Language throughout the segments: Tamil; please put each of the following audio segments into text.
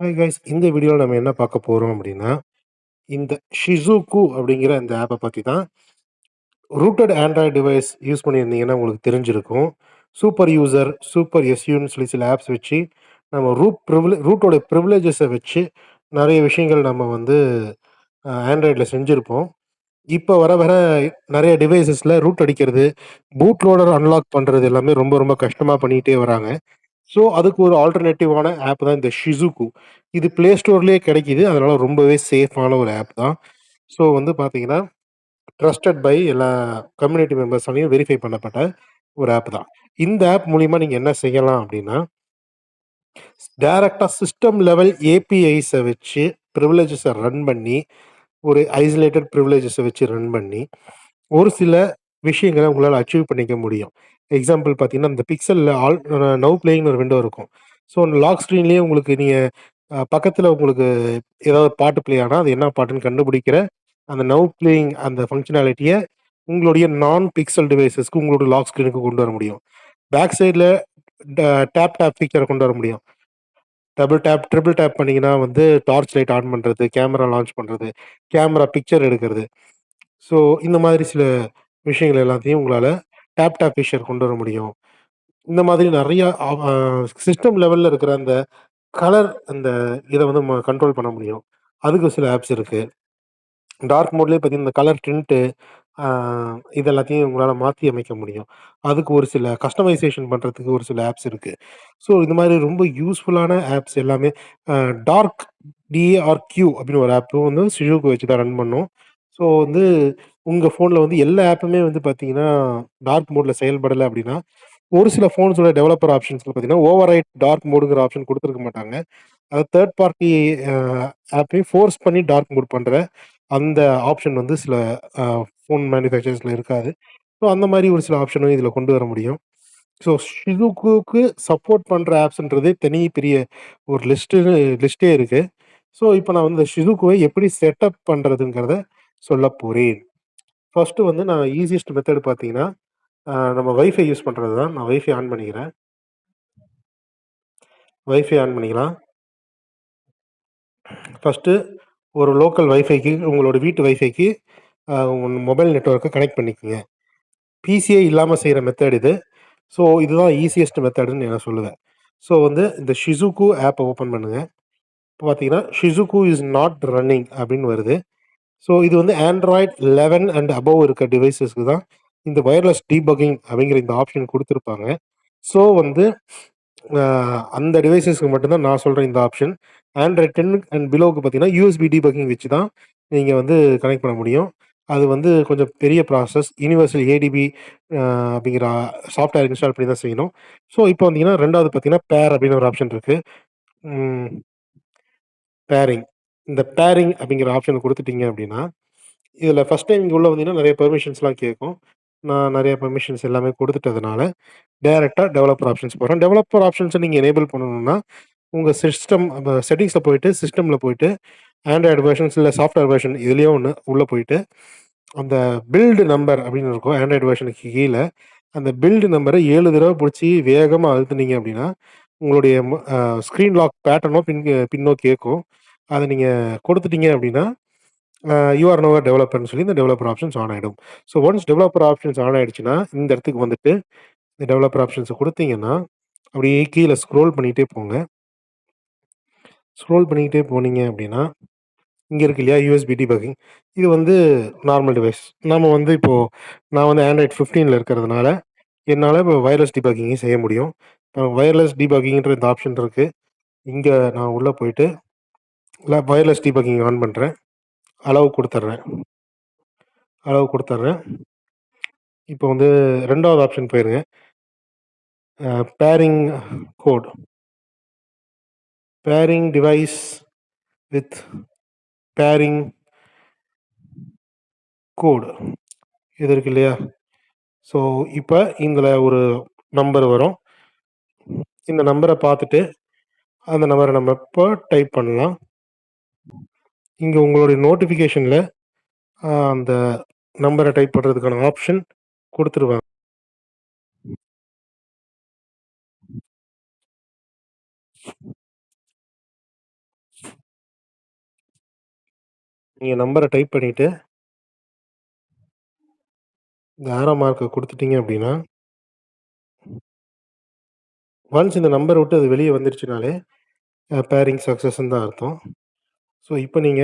ஹாய் காய்ஸ், இந்த வீடியோல நம்ம என்ன பார்க்க போறோம் அப்படின்னா, இந்த ஷிசுகு அப்படிங்கிற இந்த ஆப்ப பத்தி தான். ரூட்டட் ஆண்ட்ராய்டு டிவைஸ் யூஸ் பண்ணியிருந்தீங்கன்னா உங்களுக்கு தெரிஞ்சிருக்கும். சூப்பர் யூசர், சூப்பர் எஸ்யூன்னு சொல்லி சில ஆப்ஸ் வச்சு, நம்ம ரூட்டோட பிரிவிலேஜஸ வச்சு நெறைய விஷயங்கள் நம்ம வந்து ஆண்ட்ராய்டுல செஞ்சிருப்போம். இப்ப வர வர நெறைய டிவைஸஸ்ல ரூட் அடிக்கிறது, பூட் லோடர் அன்லாக் பண்றது எல்லாமே ரொம்ப ரொம்ப கஷ்டமா பண்ணிட்டே வராங்க. ஸோ, அதுக்கு ஒரு ஆல்டர்னேட்டிவான ஆப் தான் இந்த ஷிசுகு. இது Play Storeலயே கிடைக்குது. அதனால ரொம்பவே சேஃபான ஒரு ஆப் தான். ஸோ வந்து பார்த்தீங்கன்னா, ட்ரஸ்டட் பை எல்லா கம்யூனிட்டி மெம்பர்ஸாலயும் வெரிஃபை பண்ணப்பட்ட ஒரு ஆப் தான். இந்த ஆப் மூலியமா நீங்க என்ன செய்யலாம் அப்டின்னா, டைரக்ட்டா சிஸ்டம் லெவல் ஏபிஐஸ வச்சு பிரிவிலேஜஸ ரன் பண்ணி, ஒரு ஐசோலேட்டட் பிரிவிலேஜஸ வச்சு ரன் பண்ணி, ஒரு சில விஷயங்கள உங்களால அச்சீவ் பண்ணிக்க முடியும். எக்ஸாம்பிள் பார்த்தீங்கன்னா, இந்த பிக்சல்ல நவ் பிளேயிங்ன்னு ஒரு விண்டோ இருக்கும். ஸோ, லாக் ஸ்க்ரீன்லயே உங்களுக்கு நீங்க பக்கத்துல உங்களுக்கு ஏதாவது பாட்டு ப்ளே ஆனா, அது என்ன பாட்டுன்னு கண்டுபிடிக்கிற அந்த நவ் பிளேயிங் அந்த ஃபங்ஷனாலிட்டிய உங்களுடைய நான் பிக்சல் டிவைஸஸ்க்கு உங்களோட லாக் ஸ்க்ரீனுக்கு கொண்டு வர முடியும். பேக் சைட்ல ட டேப் ஃபீச்சர கொண்டு வர முடியும். டபுள் டேப், ட்ரிபிள் டேப் பண்ணீங்கன்னா வந்து டார்ச் லைட் ஆன் பண்றது, கேமரா லான்ச் பண்றது, கேமரா பிக்சர் எடுக்கிறது. ஸோ, இந்த மாதிரி சில விஷயங்கள் எல்லாத்தையும் உங்களால டேப் ஃபீச்சர் கொண்டு வர முடியும். இந்த மாதிரி நெறைய சிஸ்டம் லெவல்ல இருக்கிற அந்த கலர் அந்த இத வந்து நம்ம கண்ட்ரோல் பண்ண முடியும். அதுக்கு சில ஆப்ஸ் இருக்கு. டார்க் மோட்லயே பார்த்தீங்கன்னா, இந்த கலர் டிண்ட்டு ஆ இது எல்லாத்தையும் உங்களால மாத்தி அமைக்க முடியும். அதுக்கு ஒரு சில கஸ்டமைசேஷன் பண்றதுக்கு ஒரு சில ஆப்ஸ் இருக்கு. ஸோ, இந்த மாரி ரொம்ப யூஸ்ஃபுல்லான ஆப்ஸ் எல்லாமே அ டார்க் டிஏஆர்கியூ அப்படின்னு ஒரு ஆப்பும் வந்து Sudoku வச்சு தான் ரன் பண்ணும். ஸோ, வந்து உங்க ஃபோன்ல வந்து எல்லா ஆப்புமே வந்து பார்த்தீங்கன்னா, டார்க் மோட்ல செயல்படல அப்படின்னா, ஒரு சில ஃபோன்ஸோட டெவலப்பர் ஆப்ஷன்ஸ்ல பார்த்தீங்கன்னா, ஓவர்ரைட் டார்க் மோடுங்கிற ஆப்ஷன் குடுத்துருக்க மாட்டாங்க. அது தேர்ட் பார்ட்டி அ ஆப்பையும் ஃபோர்ஸ் பண்ணி டார்க் மோட் பண்ற அந்த ஆப்ஷன் வந்து சில அ ஃபோன் மேனுஃபேக்சரர்ஸ்ல இருக்காது. ஸோ அந்த மாரி ஒரு சில ஆப்ஷனும் இதுல கொண்டு வர முடியும். ஸோ ஷிஸுகுக்கு சப்போர்ட் பண்ற ஆப்ஸ்ன்றதே தனி பெரிய ஒரு லிஸ்ட்டே இருக்கு. ஸோ இப்ப நான் வந்து இந்த ஷிஸுகுவை எப்படி செட்டப் பண்றதுங்கிறத சொல்லப் போறேன். ஃபர்ஸ்ட்டு வந்து நான் ஈசியஸ்ட் மெத்தட் பார்த்தீங்கன்னா, நம்ம வைஃபை யூஸ் பண்றது தான். நான் வைஃபை ஆன் பண்ணிக்கிறேன். வைஃபை ஆன் பண்ணிக்கலாம். ஃபர்ஸ்ட்டு ஒரு லோக்கல் வைஃபைக்கு உங்களோட வீட்டு வைஃபைக்கு உங்க மொபைல் நெட்வொர்க்க கனெக்ட் பண்ணிக்கங்க. பிசியே இல்லாம செய்ற மெத்தட் இது. ஸோ இதுதான் ஈசியஸ்ட் மெத்தடுன்னு நான் சொல்லுவேன். ஸோ வந்து இந்த ஷிஸுகு ஆப்ப ஓப்பன் பண்ணுங்க. இப்ப பார்த்தீங்கன்னா, ஷிஸுகு இஸ் நாட் ரன்னிங் அப்படின்னு வருது. ஸோ இது வந்து ஆண்ட்ராய்ட் 11 அண்ட் அபோவ் இருக்க டிவைஸஸ்க்கு தான் இந்த வயர்லெஸ் டீபக்கிங் அப்படிங்கிற இந்த ஆப்ஷன் குடுத்துருப்பாங்க. ஸோ வந்து அ அந்த டிவைஸஸ்க்கு மட்டும் தான் நான் சொல்ற இந்த ஆப்ஷன். ஆண்ட்ராய்ட் 10 அண்ட் பிலோவுக்கு பார்த்தீங்கன்னா, யூஎஸ்பி டீபக்கிங் வச்சு தான் நீங்க வந்து கனெக்ட் பண்ண முடியும். அது வந்து கொஞ்சம் பெரிய ப்ராசஸ். யுனிவர்சல் ஏடிபி அப்படிங்கிற சாஃப்ட்வேர் இன்ஸ்டால் பண்ணி தான் செய்யணும். ஸோ இப்போ வந்தீங்கன்னா 2வது பார்த்தீங்கன்னா, பேர் அப்படின்னு ஒரு ஆப்ஷன் இருக்கு. ம் பேரிங். இந்த பேரிங் அப்படிங்கிற ஆப்ஷன குடுத்துட்டீங்க அப்படின்னா, இதில ஃபர்ஸ்ட் டைம் இங்க உள்ள வந்தீங்கன்னா, நெறைய பெர்மிஷன்ஸ்லாம் கேட்கும். நான் நெறைய பெர்மிஷன்ஸ் எல்லாமே குடுத்துட்டதுனால, டைரக்ட்டா டெவலப்பர் ஆப்ஷன்ஸ் போறேன். டெவலப்பர் ஆப்ஷன்ஸ நீங்க எனேபிள் பண்ணணும்னா, உங்க சிஸ்டம் செட்டிங்ஸ்ல போயிட்டு, சிஸ்டம்ல போயிட்டு, ஆண்ட்ராய்டு வெர்ஷன்ஸ் இல்ல சாஃப்ட்வேர் வெர்ஷன் எதுலயோ ஒண்ணு உள்ள போயிட்டு, அந்த பில்ட் நம்பர் அப்படின்னு இருக்கும். ஆண்ட்ராய்டு வெர்ஷனுக்கு கீழ, அந்த பில்ட் நம்பர 7 தடவ புடிச்சு வேகமா அழுத்துனீங்க அப்படின்னா, உங்களுடைய ஸ்க்ரீன் லாக் பேட்டர்னோ, பின்னோ கேட்கும். அத நீங்க குடுத்துட்டீங்க அப்படின்னா, யூ ஆர் நவ் அ டெவலப்பர்ன்னு சொல்லி இந்த டெவலப்பர் ஆப்ஷன்ஸ் ஆன் ஆயிடும். So once developer options on ஆயிடுச்சுன்னா, இந்த இடத்துக்கு வந்துட்டு, இந்த டெவலப்பர் ஆப்ஷன்ஸ குடுத்தீங்கன்னா, அப்படியே கீழ ஸ்க்ரோல் பண்ணிட்டே போங்க. ஸ்க்ரோல் பண்ணிக்கிட்டே போனீங்க அப்படின்னா, இங்க இருக்கு இல்லையா? USB debugging. இது வந்து நார்மல் டிவைஸ். நாம வந்து இப்போ நான் வந்து ஆண்ட்ராய்ட் 15ல இருக்கிறதுனால, என்னால இப்போ வயர்லெஸ் டீபக்கிங்கும் செய்ய முடியும். வயர்லெஸ் டீபக்கிங்ன்ற இந்த ஆப்ஷன் இருக்கு. இங்க நான் உள்ள போயிட்டு, வயர்லெஸ் டீபக்கிங் ஆன் பண்றேன். அளவு குடுத்துர்றேன். அளவு குடுத்துர்றேன். இப்போ வந்து 2வது ஆப்ஷன் போயிருங்க. Pairing code. Pairing device with pairing code. இது இருக்கு இல்லையா? ஸோ, இப்ப இதுல ஒரு நம்பர் வரும். இந்த நம்பர பார்த்துட்டு, அந்த நம்பர நம்ம இப்போ டைப் பண்ணலாம். இங்க உங்களுடைய நோட்டிஃபிகேஷன்ல அந்த நம்பர டைப் பண்றதுக்கான ஆப்ஷன் குடுத்துருவாங்க. நீங்க நம்பர டைப் பண்ணிட்டு, இந்த ஆரோ மார்க்க குடுத்துட்டீங்க அப்டின்னா, ஒன்ஸ் இந்த நம்பர விட்டு அது வெளிய வந்துருச்சுனாலே, பேரிங் சக்சஸ்ன்னு தான் அர்த்தம். ஸோ, இப்ப நீங்க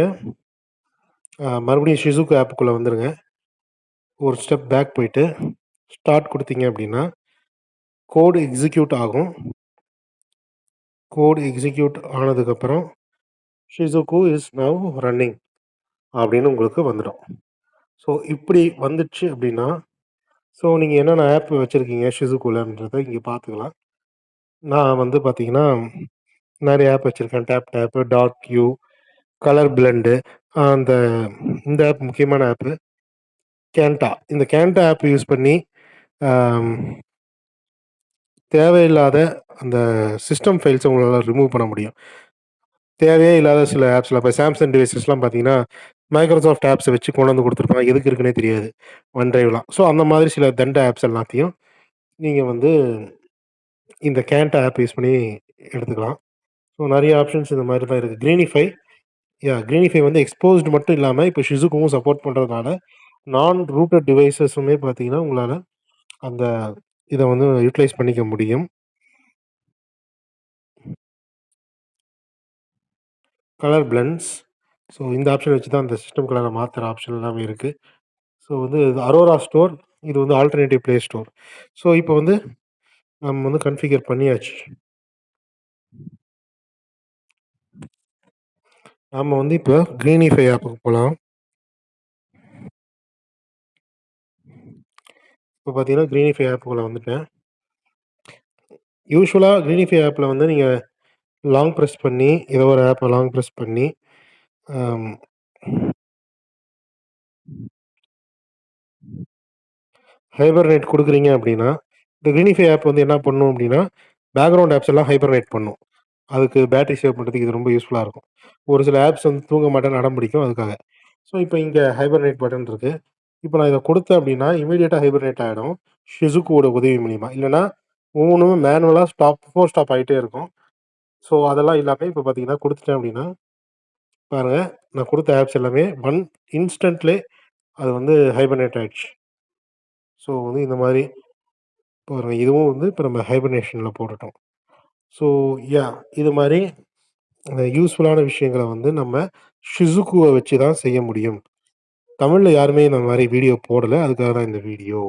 மறுபடியும் Shizuku ஆப்புக்குள்ள வந்துருங்க. ஒரு ஸ்டெப் பேக் போயிட்டு, ஸ்டார்ட் குடுத்தீங்க அப்டின்னா, கோட் எக்ஸிக்யூட் ஆகும். கோட் எக்ஸிக்யூட் ஆனதுக்கப்புறம், Shizuku இஸ் நவ் ரன்னிங் அப்டின்னு உங்களுக்கு வந்துடும். ஸோ, இப்டி வந்துச்சு அப்டின்னா, ஸோ நீங்க என்னென்ன ஆப் வச்சிருக்கீங்க Shizukuலன்றத இங்க பார்த்துக்கலாம். நான் வந்து பார்த்தீங்கன்னா, நெறைய ஆப் வச்சிருக்கேன். Tap, dot Q, colour blend, அந்த இந்த ஆப் முக்கியமான ஆப்பு, கேன்டா. இந்த கேன்டா ஆப் யூஸ் பண்ணி, அம் தேவையில்லாத அந்த சிஸ்டம் ஃபைல்ஸ உங்களால ரிமூவ் பண்ண முடியும். தேவையே இல்லாத சில ஆப்ஸ்லாம் இப்ப Samsung டிவைஸஸ்லாம் பார்த்தீங்கன்னா, மைக்ரோசாஃப்ட் ஆப்ஸ வச்சு கொண்டு வந்து குடுத்துருப்பாங்க. எதுக்கு இருக்குன்னே தெரியாது. ஒன் டிரைவ்லாம். ஸோ அந்த மாதிரி சில தண்ட ஆப்ஸ் எல்லாத்தையும் நீங்க வந்து இந்த கேன்டா ஆப் யூஸ் பண்ணி எடுத்துக்கலாம். ஸோ நெறைய ஆப்ஷன்ஸ் இந்த மாரி தான் இருக்கு. கிரீனிஃபை வந்து எக்ஸ்போஸ்டு மட்டும் இல்லாம, இப்ப Shizukuவும் சப்போர்ட் பண்றதுனால, நான் ரூட்டட் டிவைஸஸுமே பார்த்தீங்கன்னா, உங்களால அந்த இத வந்து யூட்டிலைஸ் பண்ணிக்க முடியும். Colour blends. ஸோ இந்த ஆப்ஷன் வச்சு தான் அந்த சிஸ்டம் கலர மாத்துற ஆப்ஷன் எல்லாமே இருக்கு. ஸோ வந்து இது அரோரா ஸ்டோர். இது வந்து ஆல்டர்னேட்டிவ் பிளே ஸ்டோர். ஸோ இப்ப வந்து நம்ம வந்து கான்ஃபிகர் பண்ணியாச்சு. நாம வந்து இப்ப கிரீனிஃபை ஆப்புக்கு போலாம். இப்ப பார்த்தீங்கன்னா, கிரீனிஃபை ஆப்புக்குள்ள வந்துட்டேன். யூசுவலா கிரீனிஃபை ஆப்ல வந்து நீங்க லாங் பிரஸ் பண்ணி, ஏதோ ஒரு ஆப்ப லாங் பிரஸ் பண்ணி, அம் ஹைபர்நேட் குடுக்குறீங்க அப்டின்னா, இந்த கிரீனிஃபை ஆப் வந்து என்ன பண்ணும் அப்டின்னா, பேக்கிரவுண்ட் ஆப்ஸ் எல்லாம் ஹைபர்நேட் பண்ணும். அதுக்கு பேட்டரி சேவ் பண்றதுக்கு இது ரொம்ப யூஸ்ஃபுல்லா இருக்கும். ஒரு சில ஆப்ஸ் வந்து தூங்க மாட்டேன்னு அடம் பிடிக்கும் அதுக்காக. ஸோ, இப்ப இங்க ஹைபர்நேட் பட்டன் இருக்கு. இப்ப நான் இத குடுத்தேன் அப்டின்னா, இம்மீடியட்டா ஹைபர்நேட் ஆயிடும். Shizukuவோட உதவி மூலியமா. இல்லன்னா ஒவ்வொன்னும் மேனுவலா ஃபோர்ஸ் ஸ்டாப் ஆயிட்டே இருக்கும். ஸோ, அதெல்லாம் இல்லாம இப்ப பார்த்தீங்கன்னா, குடுத்துட்டேன் அப்டின்னா, பாருங்க நான் குடுத்த ஆப்ஸ் எல்லாமே இன்ஸ்டன்ட்லயே அது வந்து ஹைபர்நேட் ஆயிடுச்சு. ஸோ, வந்து இந்த மாரி பாருங்க இதுவும் வந்து இப்ப நம்ம ஹைபர்னேஷன்ல போட்டுட்டோம். ஸோ, இது மாரி யூஸ்ஃபுல்லான விஷயங்கள வந்து நம்ம Shizukuவ வச்சு தான் செய்ய முடியும். தமிழ்ல யாருமே இந்த மாரி வீடியோ போடல. அதுக்காக தான் இந்த வீடியோ.